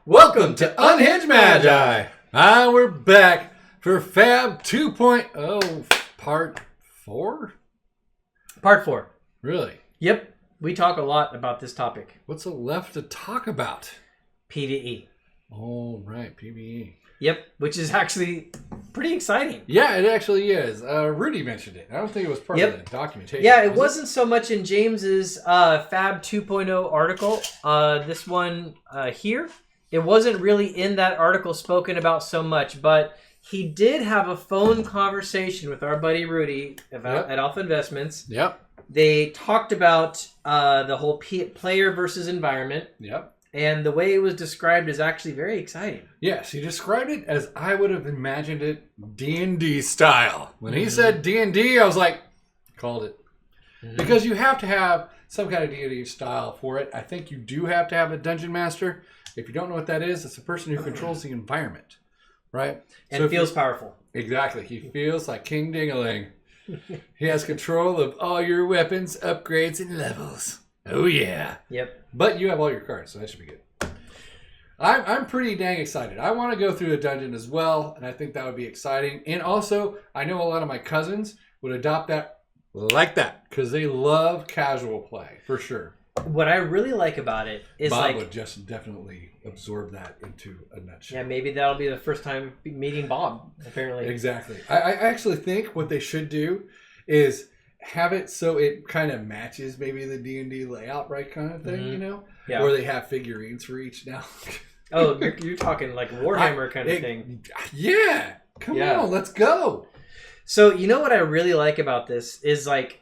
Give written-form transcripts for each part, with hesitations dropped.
Welcome to Unhinged Magi. We're back for FaB 2.0 Part 4? Part 4. Really? Yep. We talk a lot about this topic. What's left to talk about? PVE. Oh, right. PVE. Yep. Which is actually pretty exciting. Yeah, it actually is. Rudy mentioned it. I don't think it was part of the documentation. Yeah, it wasn't so much in James's FaB 2.0 article. This one here. It wasn't really in that article spoken about so much, but he did have a phone conversation with our buddy Rudy at Alpha Investments. Yep. They talked about the whole player versus environment. Yep. And the way it was described is actually very exciting. Yes, he described it as I would have imagined it D&D style. When he said D&D, I was like, called it. Because you have to have some kind of D&D style for it. I think you do have to have a dungeon master. If you don't know what that is, it's the person who controls the environment, right? And feels powerful. Exactly. He feels like King Ding-a-ling. He has control of all your weapons, upgrades, and levels. Oh, yeah. Yep. But you have all your cards, so that should be good. I'm pretty dang excited. I want to go through a dungeon as well, and I think that would be exciting. And also, I know a lot of my cousins would adopt that like that because they love casual play, for sure. What I really like about it is Bob would just definitely absorb that into a nutshell. Yeah, maybe that'll be the first time meeting Bob, apparently. Exactly. I actually think what they should do is have it so it kind of matches maybe the D&D layout, right, kind of thing, you know? Yeah. Or they have figurines for each now. Oh, you're talking like Warhammer kind of thing. Yeah. Come on, let's go. So, you know what I really like about this is like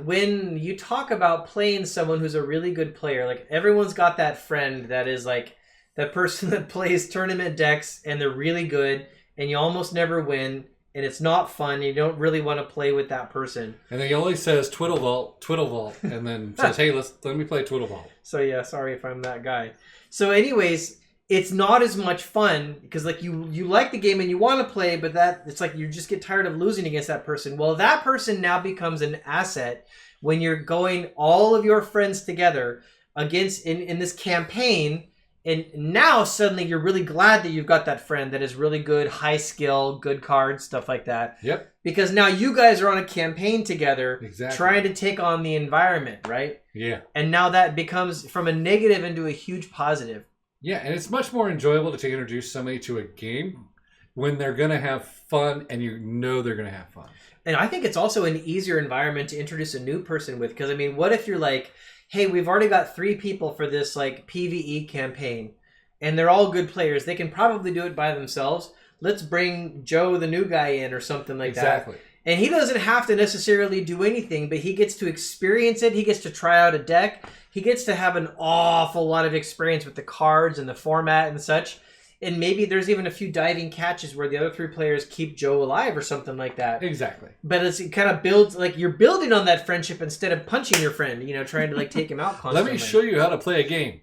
when you talk about playing someone who's a really good player, like everyone's got that friend that is like that person that plays tournament decks and they're really good and you almost never win and it's not fun. You don't really want to play with that person. And then he only says Twiddle Vault, and then says, hey, let me play Twiddle Vault. So yeah, sorry if I'm that guy. So anyways, it's not as much fun because like you like the game and you want to play, but that it's like you just get tired of losing against that person. Well, that person now becomes an asset when you're going all of your friends together against in this campaign. And now suddenly you're really glad that you've got that friend that is really good, high skill, good cards, stuff like that. Yep. Because now you guys are on a campaign together, exactly, trying to take on the environment, right? Yeah. And now that becomes from a negative into a huge positive. Yeah, and it's much more enjoyable to introduce somebody to a game when they're going to have fun and you know they're going to have fun. And I think it's also an easier environment to introduce a new person with. Because, I mean, what if you're like, hey, we've already got 3 people for this like PVE campaign. And they're all good players. They can probably do it by themselves. Let's bring Joe, the new guy, in or something like that. Exactly. And he doesn't have to necessarily do anything, but he gets to experience it. He gets to try out a deck. He gets to have an awful lot of experience with the cards and the format and such. And maybe there's even a few diving catches where the other 3 players keep Joe alive or something like that. Exactly. But it kind of builds, like you're building on that friendship instead of punching your friend, you know, trying to like take him out constantly. Let me show you how to play a game.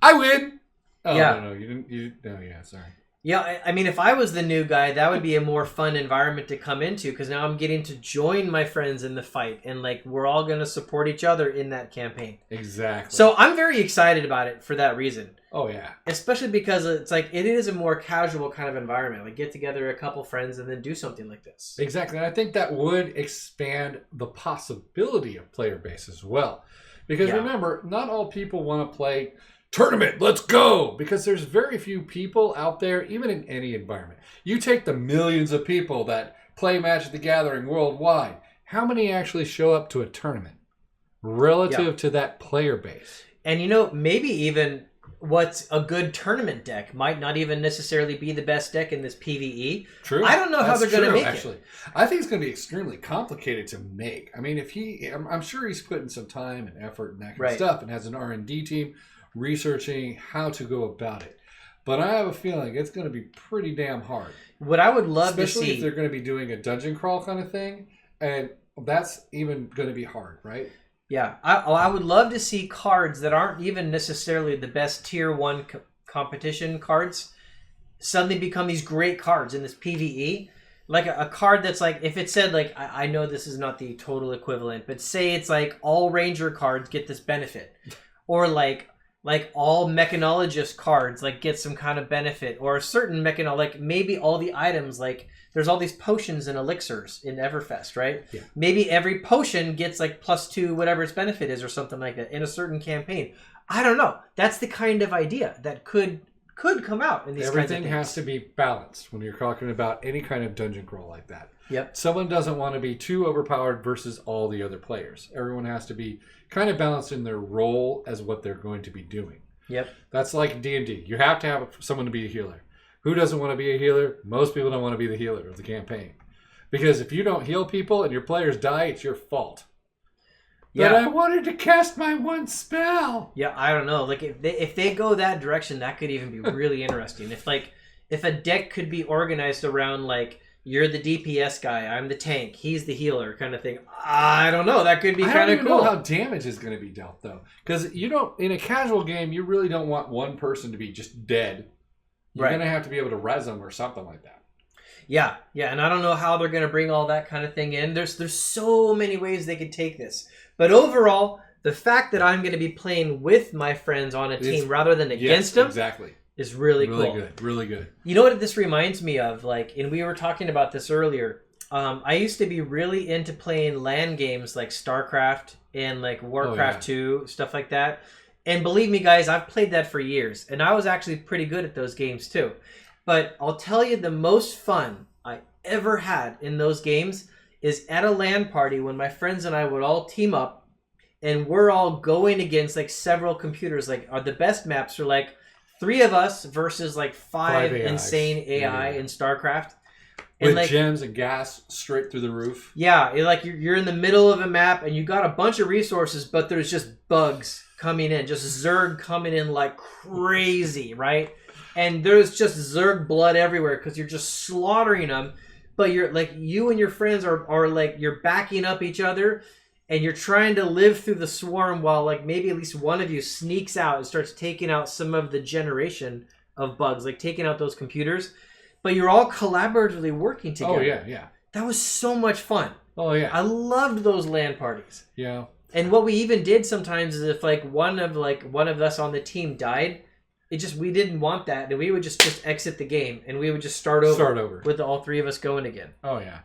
I win. Oh, yeah. No, you didn't. No, yeah, sorry. Yeah, I mean, if I was the new guy, that would be a more fun environment to come into because now I'm getting to join my friends in the fight and like we're all going to support each other in that campaign. Exactly. So I'm very excited about it for that reason. Oh, yeah. Especially because it's like it is a more casual kind of environment. Like get together a couple friends and then do something like this. Exactly. And I think that would expand the possibility of player base as well. Because remember, not all people want to play tournament, let's go! Because there's very few people out there, even in any environment. You take the millions of people that play Magic the Gathering worldwide. How many actually show up to a tournament relative to that player base? And you know, maybe even what's a good tournament deck might not even necessarily be the best deck in this PVE. True. I don't know how they're going to make it. I think it's going to be extremely complicated to make. I mean, I'm sure he's putting some time and effort and that kind of stuff and has an R&D team researching how to go about it. But I have a feeling it's going to be pretty damn hard. What I would love to see... Especially if they're going to be doing a dungeon crawl kind of thing. And that's even going to be hard, right? Yeah. I would love to see cards that aren't even necessarily the best tier 1 competition cards suddenly become these great cards in this PVE. Like a card that's like, if it said like, I know this is not the total equivalent, but say it's like all ranger cards get this benefit. Or like like all mechanologist cards like get some kind of benefit, or a certain like maybe all the items, like there's all these potions and elixirs in Everfest, right? Yeah. Maybe every potion gets like +2 whatever its benefit is or something like that in a certain campaign. I don't know. That's the kind of idea that could come out in these kinds of Everything things. has to be balanced when you're talking about any kind of dungeon crawl like that. Yep. Someone doesn't want to be too overpowered versus all the other players. Everyone has to be kind of balanced in their role as what they're going to be doing. Yep. That's like D&D. You have to have someone to be a healer. Who doesn't want to be a healer? Most people don't want to be the healer of the campaign. Because if you don't heal people and your players die, it's your fault. Yeah. But I wanted to cast my one spell. Yeah, I don't know. Like if they go that direction, that could even be really interesting. If a deck could be organized around like, you're the DPS guy, I'm the tank, he's the healer kind of thing. I don't know. That could be kind of cool. I don't even know how damage is going to be dealt though, because you don't, in a casual game, you really don't want one person to be just dead. You're going to have to be able to res them or something like that. Yeah, and I don't know how they're going to bring all that kind of thing in. There's so many ways they could take this. But overall, the fact that I'm going to be playing with my friends on a team rather than against them is really cool. Really good. You know what this reminds me of? Like, and we were talking about this earlier. I used to be really into playing LAN games like StarCraft and like Warcraft 2, stuff like that. And believe me, guys, I've played that for years. And I was actually pretty good at those games too. But I'll tell you, the most fun I ever had in those games is at a LAN party when my friends and I would all team up and we're all going against like several computers. Like, the best maps are like 3 of us versus like 5 insane AI in StarCraft. And with like, gems and gas straight through the roof. Yeah, like you're in the middle of a map and you got a bunch of resources, but there's just bugs coming in, just Zerg coming in like crazy, right? And there's just Zerg blood everywhere because you're just slaughtering them. But you're like, you and your friends are like, you're backing up each other and you're trying to live through the swarm while like maybe at least one of you sneaks out and starts taking out some of the generation of bugs, like taking out those computers. But you're all collaboratively working together. Oh, yeah. That was so much fun. Oh, yeah. I loved those LAN parties. Yeah. And what we even did sometimes is if like one of us on the team died, we didn't want that, and we would just exit the game and we would just start over with all 3 of us going again. Oh yeah.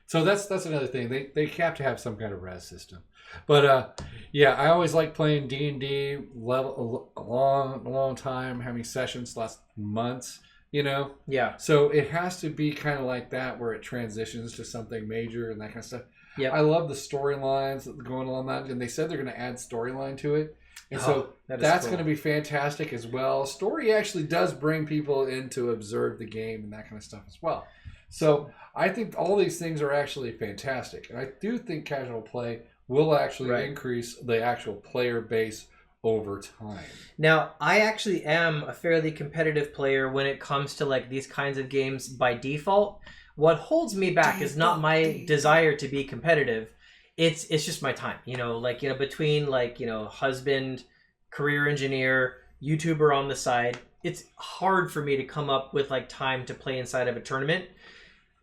So that's another thing. They have to have some kind of res system. But yeah, I always like playing D&D level a long time, having sessions last months, you know? Yeah. So it has to be kind of like that where it transitions to something major and that kind of stuff. Yeah. I love the storylines going along that, and they said they're going to add storyline to it. And so that's cool. Going to be fantastic as well. Story actually does bring people in to observe the game and that kind of stuff as well. So I think all these things are actually fantastic. And I do think casual play will actually increase the actual player base over time. Now, I actually am a fairly competitive player when it comes to like these kinds of games by default. What holds me back is not my desire to be competitive. It's just my time, between husband, career engineer, YouTuber on the side. It's hard for me to come up with like time to play inside of a tournament.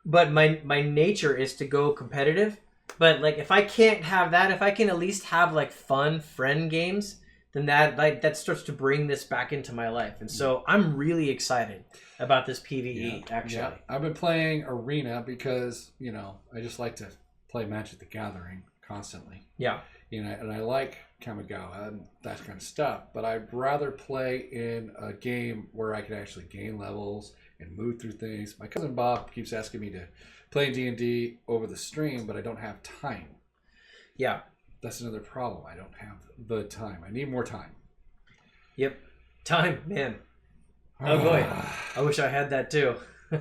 But my nature is to go competitive. But like if I can't have that, if I can at least have like fun friend games, then that starts to bring this back into my life. And so I'm really excited about this PVE actually. Yeah. I've been playing Arena because, I just like to play Magic the Gathering constantly. Yeah. And I like Kamigawa and that kind of stuff, but I'd rather play in a game where I can actually gain levels and move through things. My cousin Bob keeps asking me to play D&D over the stream, but I don't have time. Yeah. That's another problem. I don't have the time. I need more time. Yep. Time, man. Oh boy. I wish I had that too.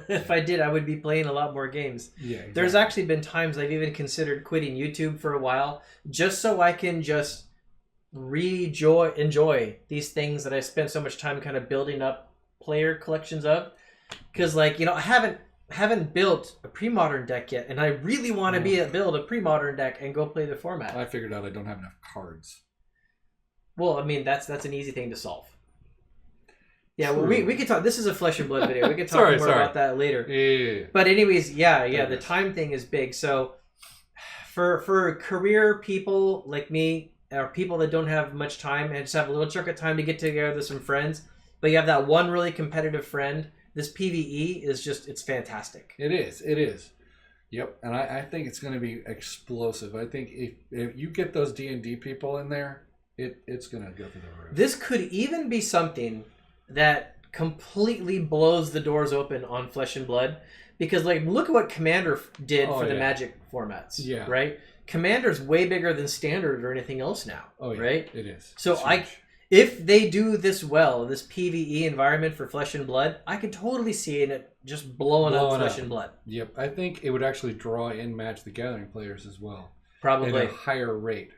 If I did, I would be playing a lot more games. Yeah, exactly. There's actually been times I've even considered quitting YouTube for a while just so I can just enjoy these things that I spent so much time kind of building up player collections of. Because I haven't built a pre-modern deck yet, and I really want to build a pre-modern deck and go play the format. I figured out I don't have enough cards. Well, I mean that's an easy thing to solve. Yeah, well, we could talk. This is a flesh and blood video. We could talk more about that later. Yeah. But anyways, the time thing is big. So for career people like me, or people that don't have much time and just have a little chunk of time to get together with some friends, but you have that one really competitive friend, this PVE is just, it's fantastic. It is. Yep, and I think it's going to be explosive. I think if you get those D&D people in there, it's going to go through the roof. This could even be something that completely blows the doors open on Flesh and Blood, because like look at what Commander did for the Magic formats. Yeah. Right? Commander's way bigger than Standard or anything else now. Oh yeah. Right? It is. So if they do this well, this PVE environment for Flesh and Blood, I could totally see it just blowing up Flesh and Blood. Yep. I think it would actually draw in Magic the Gathering players as well. Probably. At a higher rate.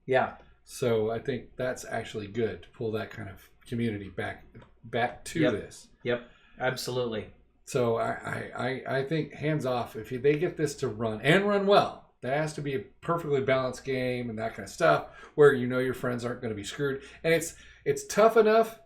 Yeah. So I think that's actually good to pull that kind of community back to this. Yep. Absolutely. So I think hands off, if they get this to run well, that has to be a perfectly balanced game and that kind of stuff where you know your friends aren't going to be screwed. And it's tough enough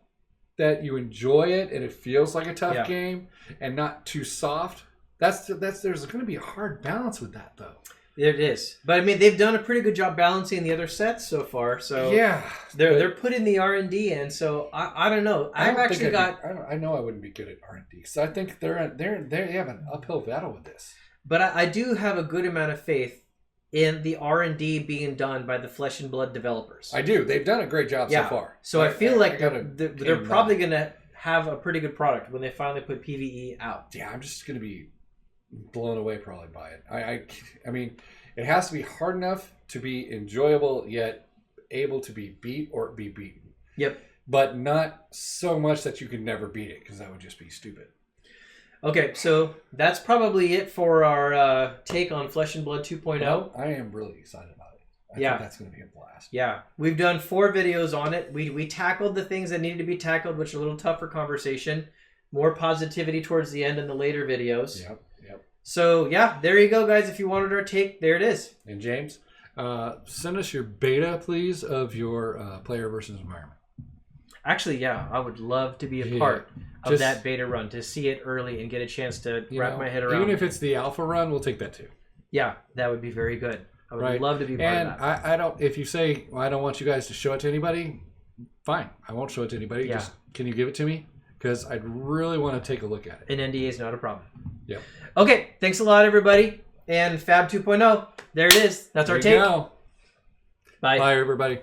that you enjoy it and it feels like a tough game and not too soft. There's going to be a hard balance with that though. It is. But I mean, they've done a pretty good job balancing the other sets so far. So yeah, they're putting the R&D in. So I don't know. I know I wouldn't be good at R&D because I think they have an uphill battle with this. But I do have a good amount of faith in the R&D being done by the Flesh and Blood developers. I do. They've done a great job so far. So I feel like they're probably going to have a pretty good product when they finally put PVE out. Yeah, I'm just going to be blown away probably by it. I mean, it has to be hard enough to be enjoyable yet able to be beat or be beaten. Yep. But not so much that you can never beat it because that would just be stupid. Okay, so that's probably it for our take on Flesh and Blood 2.0. Well, I am really excited about it. I think that's going to be a blast. Yeah, we've done 4 videos on it. We tackled the things that needed to be tackled, which are a little tougher conversation. More positivity towards the end in the later videos. Yep. So, yeah, there you go, guys. If you wanted our take, there it is. And James, send us your beta, please, of your player versus environment. Actually, yeah, I would love to be a part of that beta run, to see it early and get a chance to wrap my head around it. Even if it's the alpha run, we'll take that too. Yeah, that would be very good. I would love to be part of that. And I don't, if you say, well, I don't want you guys to show it to anybody, fine. I won't show it to anybody. Yeah. Just, can you give it to me? Because I'd really want to take a look at it. An NDA is not a problem. Yeah. Okay, thanks a lot, everybody. And FaB 2.0, there it is. That's our take. Bye. Bye, everybody.